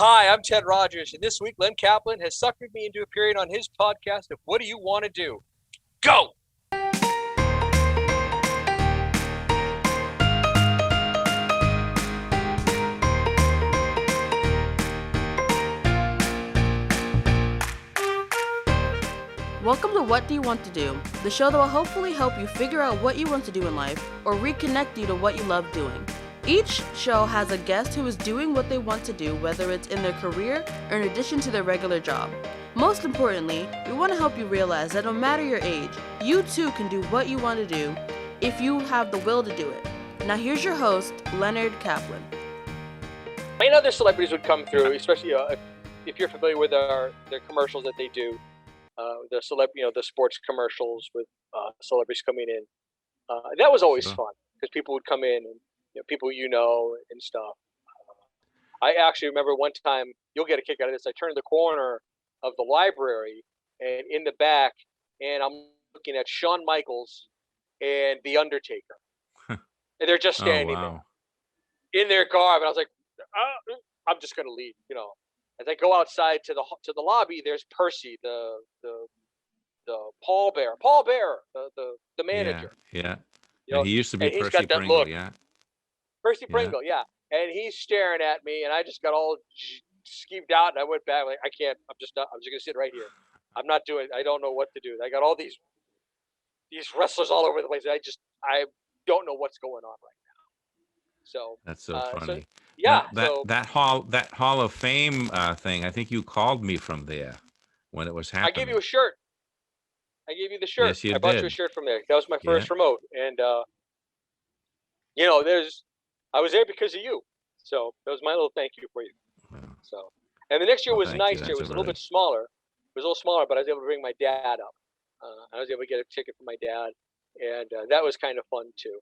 Hi, I'm Ted Rogers, and this week Len Kaplan has suckered me into a period on his podcast of What Do You Want to Do? Go! Welcome to What Do You Want to Do, the show that will hopefully help you figure out what you want to do in life or reconnect you to what you love doing. Each show has a guest who is doing what they want to do, whether it's in their career or in addition to their regular job. Most importantly, we want to help you realize that no matter your age, you too can do what you want to do if you have the will to do it. Now here's your host, Leonard Kaplan. Many other celebrities would come through, especially if you're familiar with their commercials that they do. The sports commercials with celebrities coming in. That was always fun because people would come in and people and stuff. I actually remember one time, you'll get a kick out of this. I turned the corner of the library and in the back, and I'm looking at Shawn Michaels and The Undertaker. And they're just standing there in their garb. And I was like, I'm just going to leave, As I go outside to the lobby, there's Percy, the Paul Bear, the manager. Yeah. And he used to be Percy Pringle, Percy Pringle, yeah. And he's staring at me, and I just got all skeeved out, and I went back like, I can't. I'm just going to sit right here. I'm not doing. I don't know what to do. I got all these wrestlers all over the place. I don't know what's going on right now. So that's so funny. That Hall of Fame thing. I think you called me from there when it was happening. I gave you a shirt. I gave you the shirt. Yes, you I bought did. you a shirt from there. That was my first remote, and I was there because of you. So that was my little thank you for you. Wow. So, and the next year was nice. It was a little bit smaller. It was a little smaller, but I was able to bring my dad up. I was able to get a ticket for my dad, and that was kind of fun too.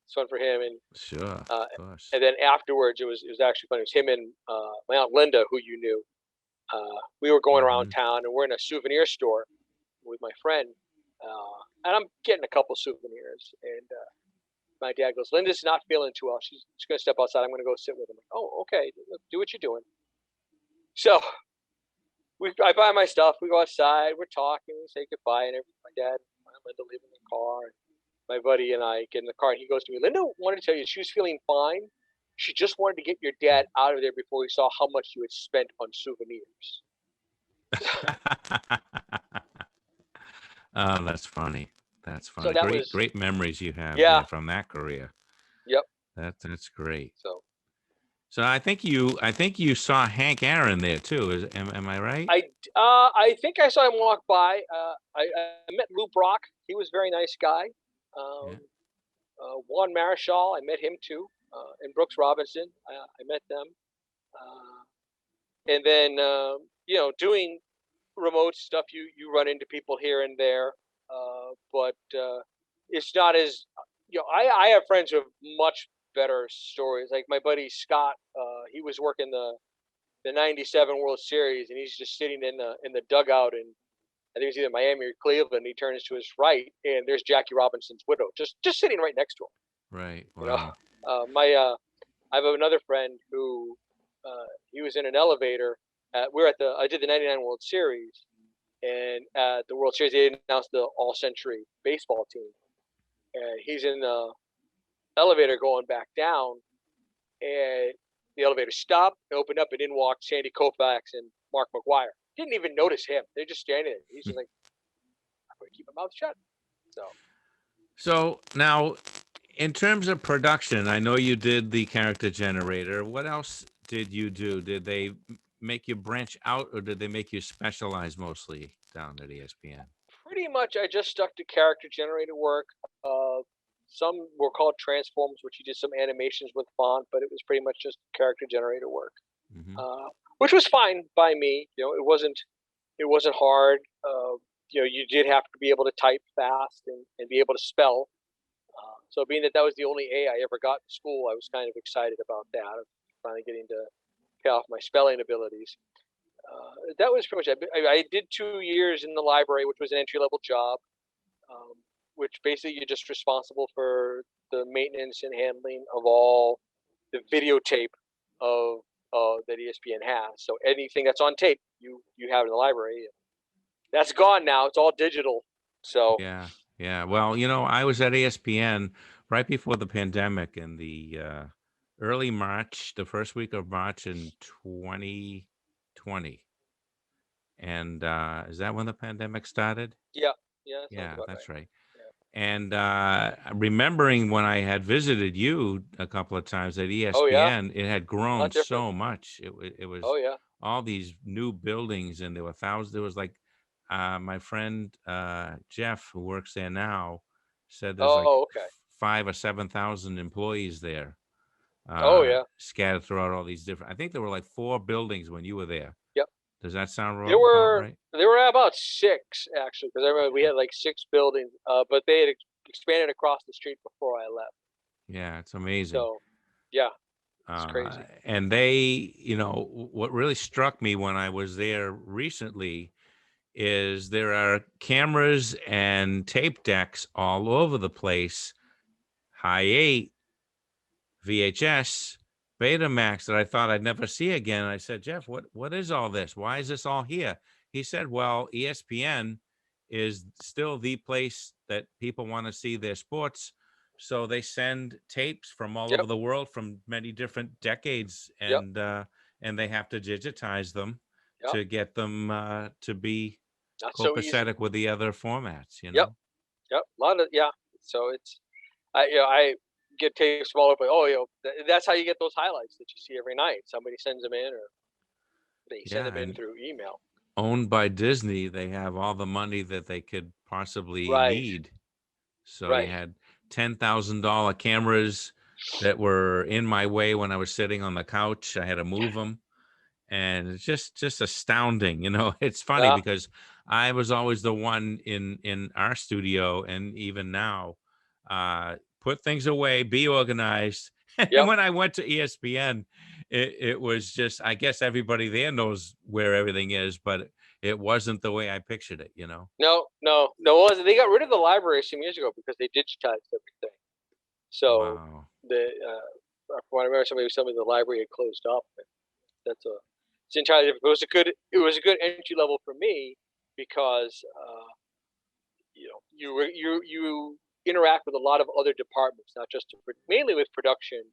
It's fun for him, and sure, of course. And then afterwards, it was actually fun. It was him and my aunt Linda, who you knew. We were going around town, and we're in a souvenir store with my friend, and I'm getting a couple souvenirs, and my dad goes, Linda's not feeling too well. She's going to step outside. I'm going to go sit with him. Like, oh, okay. Do what you're doing. So I buy my stuff. We go outside. We're talking. We say goodbye. And my dad and Linda leave in the car. And my buddy and I get in the car. And he goes to me, Linda wanted to tell you she was feeling fine. She just wanted to get your dad out of there before he saw how much you had spent on souvenirs. Oh, that's funny. That's funny. So great memories you have from that career. Yep. That's great. So I think you saw Hank Aaron there too. Am I right? I think I saw him walk by. I met Lou Brock. He was a very nice guy. Juan Marichal, I met him too. And Brooks Robinson, I met them. And then doing remote stuff, you run into people here and there. But it's not as I have friends who have much better stories. Like my buddy Scott, he was working the '97 World Series, and he's just sitting in the dugout, and I think it was either Miami or Cleveland. He turns to his right, and there's Jackie Robinson's widow, just sitting right next to him. Right. Wow. I have another friend who he was in an elevator. I did the '99 World Series. And at the World Series, they announced the all-century baseball team. And he's in the elevator going back down, and the elevator stopped, opened up, and in walked Sandy Koufax and Mark McGwire. Didn't even notice him. They're just standing there. He's just like, I'm going to keep my mouth shut. So now, in terms of production, I know you did the character generator. What else did you do? Did they make you branch out, or did they make you specialize mostly down at ESPN? Pretty much I just stuck to character generator work. Some were called transforms, which you did some animations with font, but it was pretty much just character generator work, which was fine by me. It wasn't hard. You did have to be able to type fast and be able to spell. So being that was the only A I ever got in school, I was kind of excited about that. Finally getting to pay off my spelling abilities. That was pretty much it. I did 2 years in the library, which was an entry-level job, which basically you're just responsible for the maintenance and handling of all the videotape of that ESPN has. So anything that's on tape, you have in the library. That's gone now. It's all digital. So Yeah, yeah. Well, I was at ESPN right before the pandemic in the early March, the first week of March in 2020. And is that when the pandemic started? yeah, yeah, that sounds Yeah, about right. that's right. Yeah. And remembering when I had visited you a couple of times at Oh yeah, ESPN, it had a grown lot different. so much. It was Oh yeah. all these new buildings, and there were thousands. There was like my friend Jeff, who works there now, said there's like Oh okay. 5 or 7,000 employees there, Oh yeah. scattered throughout all these different. I think there were like 4 buildings when you were there. Yep. Does that sound about There right? were about six actually, because I remember we had like six buildings, but they had expanded across the street before I left. Yeah, it's amazing. So yeah, it's crazy. And they, what really struck me when I was there recently is there are cameras and tape decks all over the place, high 8, VHS, Betamax, that I thought I'd never see again. I said, Jeff, what is all this? Why is this all here? He said, well, ESPN is still the place that people want to see their sports. So they send tapes from all over Yep. the world from many different decades, Yep. and they have to digitize them Yep. to get them to be Not so easy. copacetic with the other formats, Yep. Yep. A lot of yeah. So it's I get tapes from all over. Oh, that's how you get those highlights that you see every night. Somebody sends them in, or they send Yeah, them in and through email. owned by Disney, they have all the money that they could possibly Right. need. So you Right. had $10,000 cameras that were in my way when I was sitting on the couch. I had to move them, and it's just astounding. It's funny Yeah. because I was always the one in our studio, and even now, put things away, be organized. And Yep. when I went to ESPN, it was just, I guess everybody there knows where everything is, but it wasn't the way I pictured it. No. No. No. It wasn't. They got rid of the library some years ago because they digitized everything. So Wow. from what I remember, somebody was telling me the library had closed up. That's a it's entirely different. It was a good entry level for me because you interact with a lot of other departments, not just mainly with production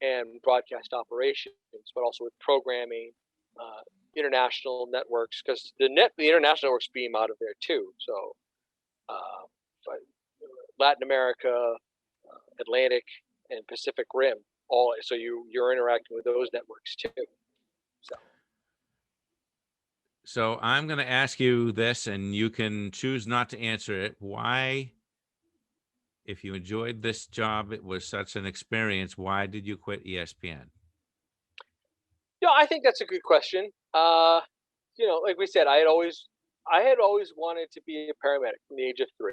and broadcast operations, but also with programming, uh, international networks, because the international networks beam out of there too. So uh, Latin America, Atlantic, and Pacific Rim, all so you're interacting with those networks too. So So I'm going to ask you this, and you can choose not to answer it. Why, if you enjoyed this job, it was such an experience, why did you quit ESPN? I think that's a good question. Like we said, I had always wanted to be a paramedic from the age of 3,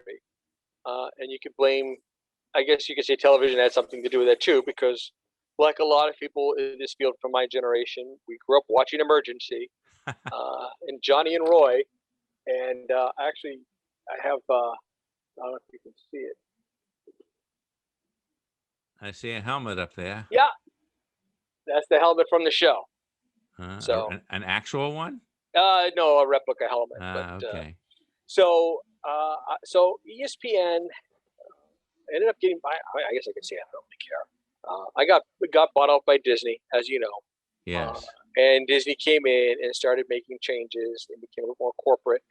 and you could blame, I guess you could say, television had something to do with that too, because like a lot of people in this field from my generation, we grew up watching Emergency, and Johnny and Roy, and actually, I have. I don't know if you can see it. I see a helmet up there. Yeah, that's the helmet from the show. So, An actual one? no, a replica helmet, but Okay. so ESPN ended up getting. I guess I could say I don't really care. I got bought out by Disney, as you know, uh, Yes. and Disney came in and started making changes and became a little more corporate.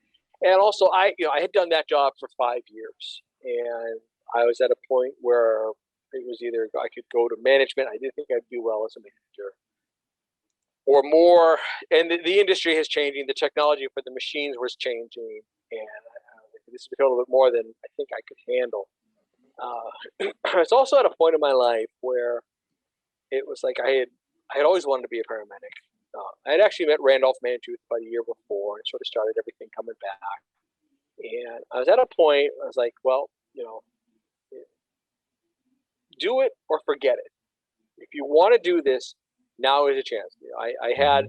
And also, I had done that job for 5 years, and I was at a point where it was either I could go to management. I didn't think I'd do well as a manager, or more. And the industry is changing. The technology for the machines was changing, and this became a little bit more than I think I could handle. It's also at a point in my life where it was like I had always wanted to be a paramedic. I had actually met Randolph Mantooth about a year before and sort of started everything coming back. And I was at a point. I was like, well, do it or forget it. If you want to do this, now is a chance. I had,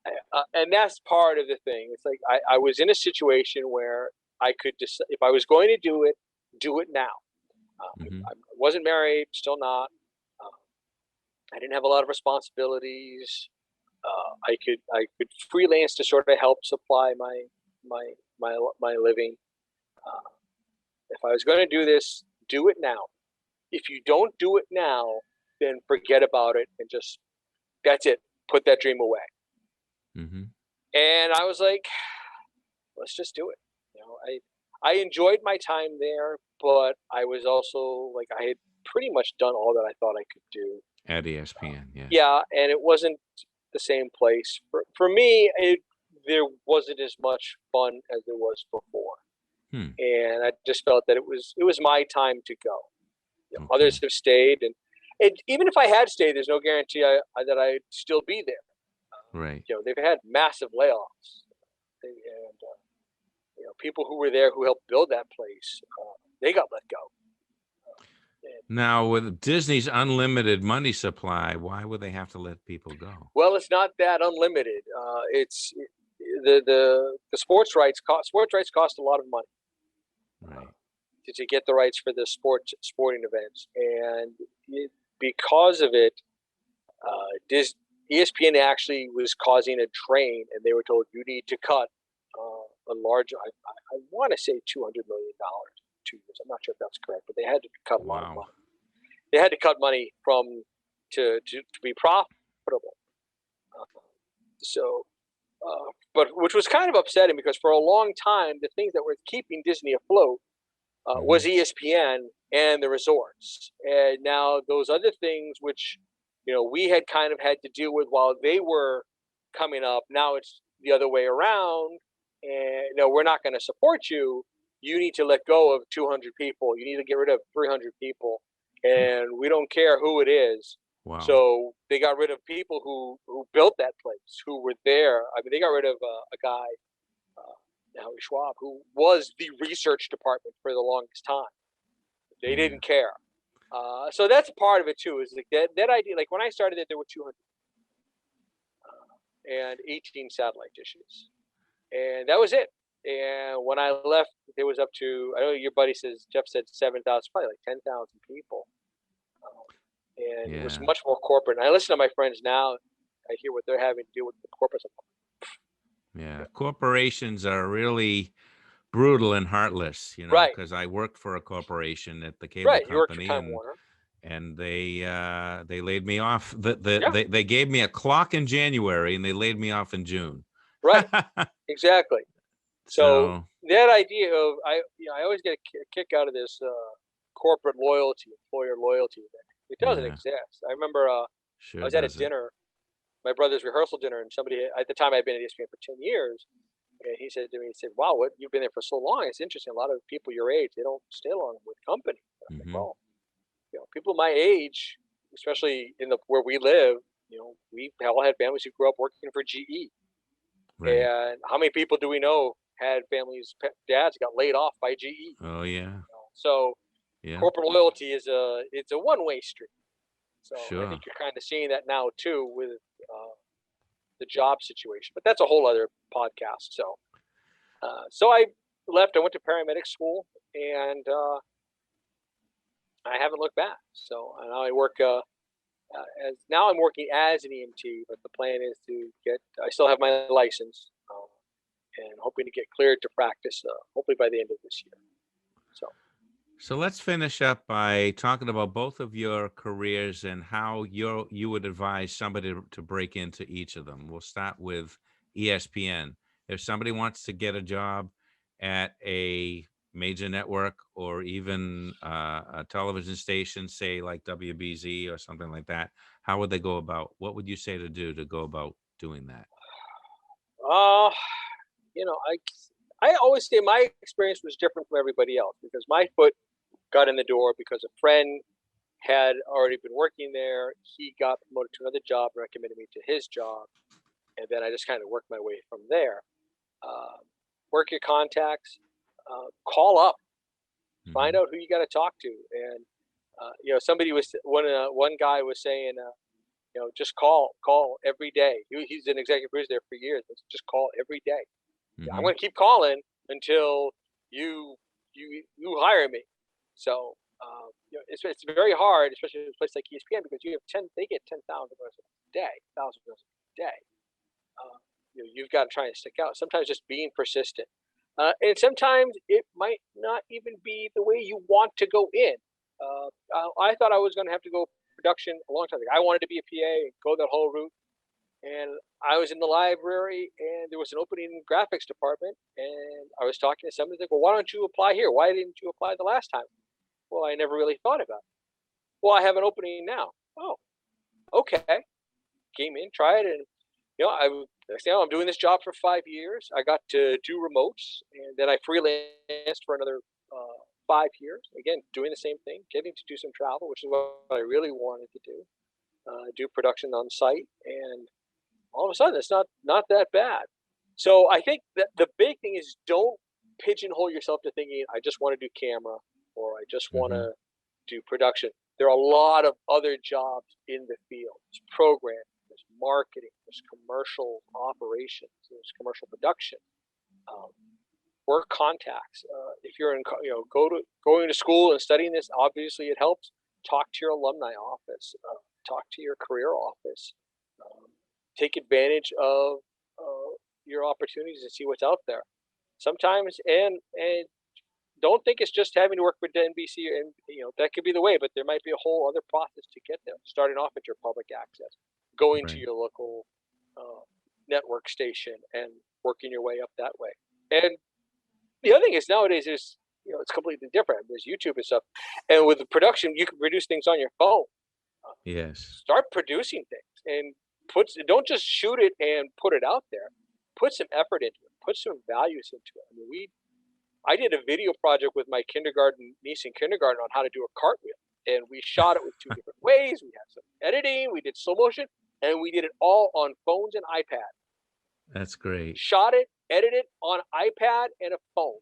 Hmm. and that's part of the thing. It's like I was in a situation where I could decide if I was going to do it now. Hmm. I wasn't married, still not. Uh, I didn't have a lot of responsibilities. I could freelance to sort of help supply my living. Uh, if I was going to do this, do it now. If you don't do it now, then forget about it and just that's it. Put that dream away. Mm-hmm. And I was like, let's just do it. I enjoyed my time there, but I was also like I had pretty much done all that I thought I could do. At ESPN, yeah. Yeah, and it wasn't the same place for me. There wasn't as much fun as there was before, Hmm. and I just felt that it was my time to go. Okay. Others have stayed, and even if I had stayed, there's no guarantee that I'd still be there. Right. They've had massive layoffs, and people who were there who helped build that place, they got let go. Now, with Disney's unlimited money supply, why would they have to let people go? Well, it's not that unlimited. It's the sports rights cost a lot of money. Right. To get the rights for the sporting events, and because of it, ESPN actually was causing a drain, and they were told you need to cut a large. I want to say $200 million in 2 years. I'm not sure if that's correct, but they had to cut a lot of money. They had to cut money to be profitable. But which was kind of upsetting because for a long time the things that were keeping Disney afloat was ESPN and the resorts, and now those other things which we had kind of had to deal with while they were coming up. Now it's the other way around, and we're not going to support you. You need to let go of 200 people. You need to get rid of 300 people, and we don't care who it is. Wow. So they got rid of people who built that place, who were there. I mean, they got rid of a guy, Howie Schwab, who was the research department for the longest time. They didn't care. So that's part of it too. Is like that idea. Like when I started it, there were 200 and 18 satellite dishes, and that was it. And when I left, it was up to, I know your buddy Jeff said 7,000, probably like 10,000 people. And it was much more corporate. And I listen to my friends now. I hear what they're having to do with the corporate. Yeah, corporations are really brutal and heartless, Right. because I worked for a corporation at the cable Right. You worked for company, Time Warner. and they laid me off. They gave me a clock in January, and they laid me off in June. Right. Exactly. So that idea of I always get a kick out of this corporate loyalty, employer loyalty. It doesn't exist. I remember I was at a dinner, my brother's rehearsal dinner, and somebody at the time I'd been at ESPN for 10 years, and he said to me, "Wow, what you've been there for so long? It's interesting. A lot of people your age, they don't stay long with company." I'm like, well, people my age, especially where we live, we all had families who grew up working for GE. Right. And how many people do we know had families, dads got laid off by GE? Oh yeah. So corporate loyalty it's a one-way street. So I think you're kind of seeing that now too with the job situation. But that's a whole other podcast. So I left. I went to paramedic school, and I haven't looked back. So now I work I'm working as an EMT, but the plan is to I still have my license, and hoping to get cleared to practice, hopefully by the end of this year. So let's finish up by talking about both of your careers and how you would advise somebody to break into each of them. We'll start with ESPN. If somebody wants to get a job at a major network or even a television station, say like WBZ or something like that, how would they go about? What would you say to go about doing that? I always say my experience was different from everybody else because my foot got in the door because a friend had already been working there. He got promoted to another job, recommended me to his job, and then I just kind of worked my way from there. Work your contacts, call up, find out who you got to talk to, and somebody was one guy was saying, just call every day. He's an executive producer there for years. Just call every day. I'm going to keep calling until you hire me. So it's very hard, especially in a place like ESPN, because they get 10,000 resumes a day, 1,000 resumes a day. you've got to try and stick out. Sometimes just being persistent, and sometimes it might not even be the way you want to go in. I thought I was going to have to go production a long time ago. I wanted to be a PA and go that whole route. And I was in the library, and there was an opening in the graphics department, and I was talking to somebody. Like, well, why don't you apply here? Why didn't you apply the last time? Well, I never really thought about it. Well, I have an opening now. Oh, okay. Came in, tried, and I'm doing this job for 5 years. I got to do remotes, and then I freelanced for another 5 years. Again, doing the same thing, getting to do some travel, which is what I really wanted to do. Do production on site, and all of a sudden, it's not that bad. So I think that the big thing is, don't pigeonhole yourself to thinking I just want to do camera or I just want Mm-hmm. to do production. There are a lot of other jobs in the field. There's programming, there's marketing, there's commercial operations, there's commercial production, work contacts. If you're going to school and studying this, obviously it helps. Talk to your alumni office, talk to your career office, take advantage of your opportunities and see what's out there. Sometimes, and don't think it's just having to work for NBC, and that could be the way, but there might be a whole other process to get there. Starting off at your public access, going to Right. your local network station, and working your way up that way. And the other thing is, nowadays there's it's completely different. There's YouTube and stuff, and with the production, you can produce things on your phone. Yes. Start producing things, and don't just shoot it and put it out there. Put some effort into it. Put some values into it. I mean, I did a video project with my kindergarten niece in kindergarten on how to do a cartwheel, and we shot it with 2 different ways. We had some editing, we did slow motion, and we did it all on phones and iPad. That's great. Shot it, edited on iPad and a phone.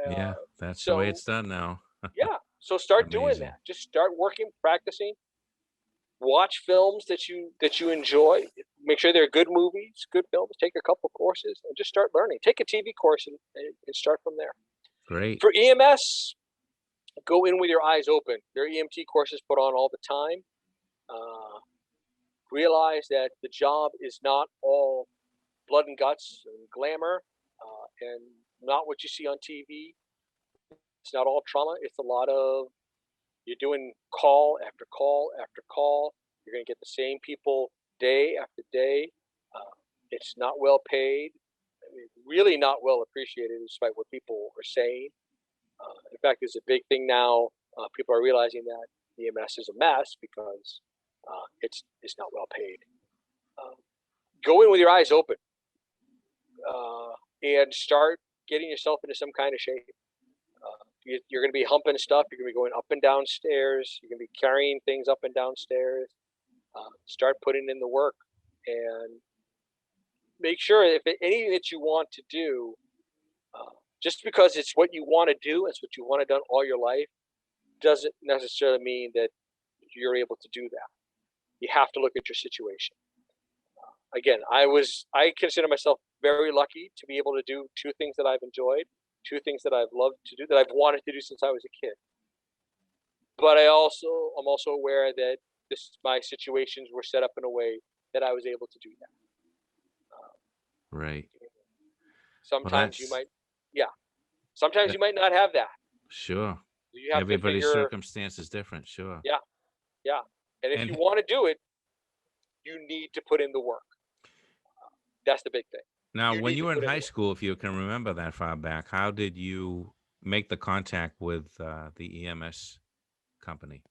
Yeah, that's the way So it's done now. yeah, so start doing Amazing. that. Just start working, practicing. Watch films that you enjoy. Make sure they're good movies, good films. Take a couple courses and just start learning. Take a TV course and start from there. Great. For EMS, go in with your eyes open. There are EMT courses put on all the time. Realize that the job is not all blood and guts and glamour, and not what you see on TV. It's not all trauma. It's a lot of, you're doing call after call after call. You're going to get the same people day after day. It's not well paid. I mean, really not well appreciated, despite what people are saying. In fact, there's a big thing now. People are realizing that the EMS is a mess because it's not well paid. Go in with your eyes open, and start getting yourself into some kind of shape. You're going to be humping stuff. You're going to be going up and down stairs. You're going to be carrying things up and down stairs. Start putting in the work, and make sure if anything that you want to do, just because it's what you want to do, it's what you want to do all your life, doesn't necessarily mean that you're able to do that. You have to look at your situation. Again, I consider myself very lucky to be able to do two things that I've enjoyed, two things that I've loved to do, that I've wanted to do since I was a kid. But I'm also aware that my situations were set up in a way that I was able to do that. Right. Sometimes you might, yeah. Sometimes you might not have that. Sure. You have Everybody's to figure, circumstance is different. Sure. yeah, yeah. And if And you want to do it, you need to put in the work. That's the big thing. now, when need you to were in put in high the work. school, if you can remember that far back, how did you make the contact with the EMS company?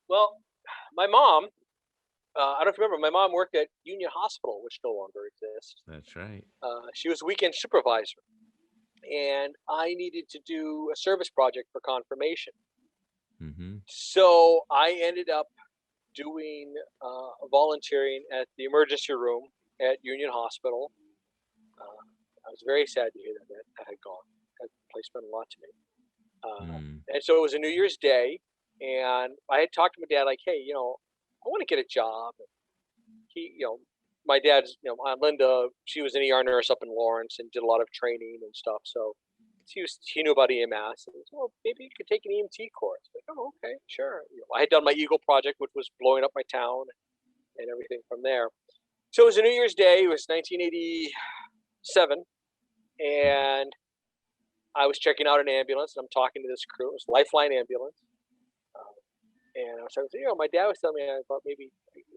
Well, my mom, I don't know if you remember, my mom worked at Union Hospital, which no longer exists. That's right. She was a weekend supervisor, and I needed to do a service project for confirmation. Mm-hmm. So I ended up doing volunteering at the emergency room at Union Hospital. I was very sad to hear that had gone. That place meant a lot to me. And so it was a New Year's Day, and I had talked to my dad, like, hey, I want to get a job. He, my dad's, Aunt Linda, she was an ER nurse up in Lawrence and did a lot of training and stuff. So he knew about EMS. And he said, well, maybe you could take an EMT course. Like, oh, okay, sure. I had done my Eagle project, which was blowing up my town and everything from there. So it was a New Year's Day. It was 1987, and I was checking out an ambulance, and I'm talking to this crew. It was Lifeline ambulance, and I was talking to, my dad was telling me about maybe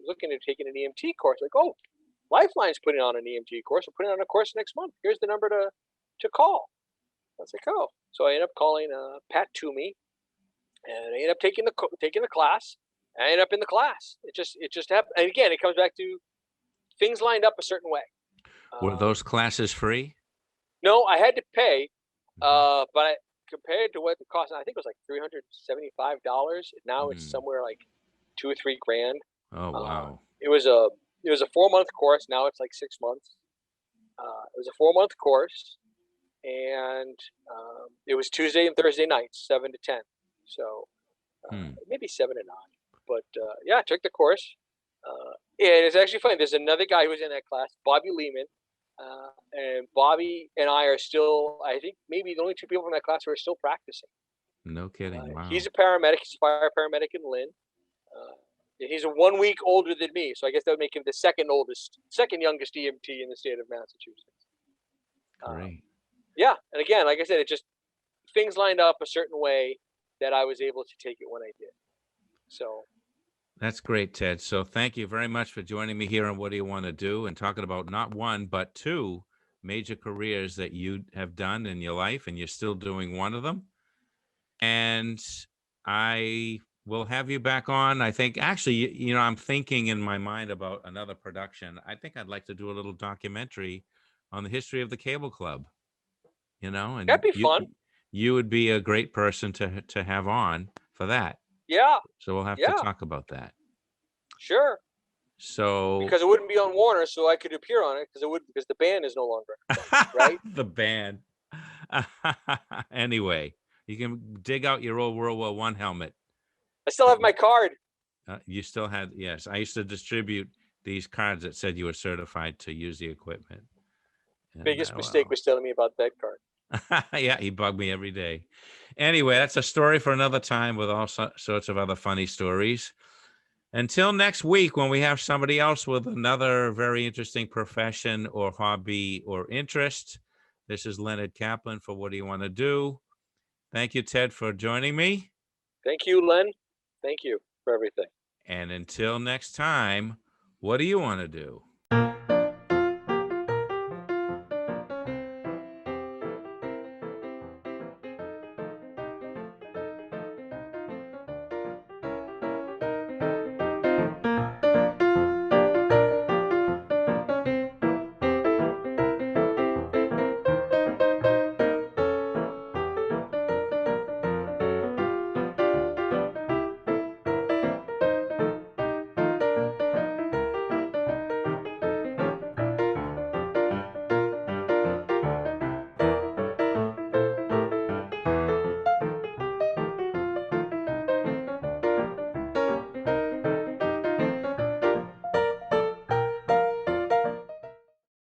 looking at taking an EMT course. Like, oh, Lifeline's putting on an EMT course. We're putting on a course next month. Here's the number to call. I was like, oh. So I ended up calling Pat Toomey, and I ended up taking the class. I ended up in the class. It just happened. And again, it comes back to things lined up a certain way. Were those classes free? No, I had to pay, but compared to what the cost, I think it was like $375. Now it's somewhere like $2 or $3 grand. Oh wow! It was a 4-month course. Now it's like 6 months. It was a 4-month course, and it was Tuesday and Thursday nights, 7 to 10. So maybe 7 to 9. But yeah, I took the course. And it's actually funny. There's another guy who was in that class, Bobby Lehman. And Bobby and I are still, I think, maybe the only 2 people from that class who are still practicing. No kidding. Wow. He's a paramedic. He's a fire paramedic in Lynn. And he's 1 week older than me. So I guess that would make him the second youngest EMT in the state of Massachusetts. Great. Yeah. And again, like I said, it just, things lined up a certain way that I was able to take it when I did. So. That's great, Ted. So thank you very much for joining me here on What Do You Want to Do, and talking about not 1, but 2 major careers that you have done in your life, and you're still doing one of them. And I will have you back on. I think actually, I'm thinking in my mind about another production. I think I'd like to do a little documentary on the history of the cable club, and That'd be fun. You would be a great person to have on for that. Yeah. So we'll have to talk about that. Sure. So because it wouldn't be on Warner, so I could appear on it because the band is no longer right. The band. Anyway, you can dig out your old World War I helmet. I still have my card. You still had, yes. I used to distribute these cards that said you were certified to use the equipment. Biggest mistake was telling me about that card. Yeah, he bugged me every day. Anyway, that's a story for another time with all sorts of other funny stories. Until next week, when we have somebody else with another very interesting profession or hobby or interest, this is Leonard Kaplan for What Do You Want to Do? Thank you, Ted, for joining me. Thank you, Len. Thank you for everything. And until next time, what do you want to do?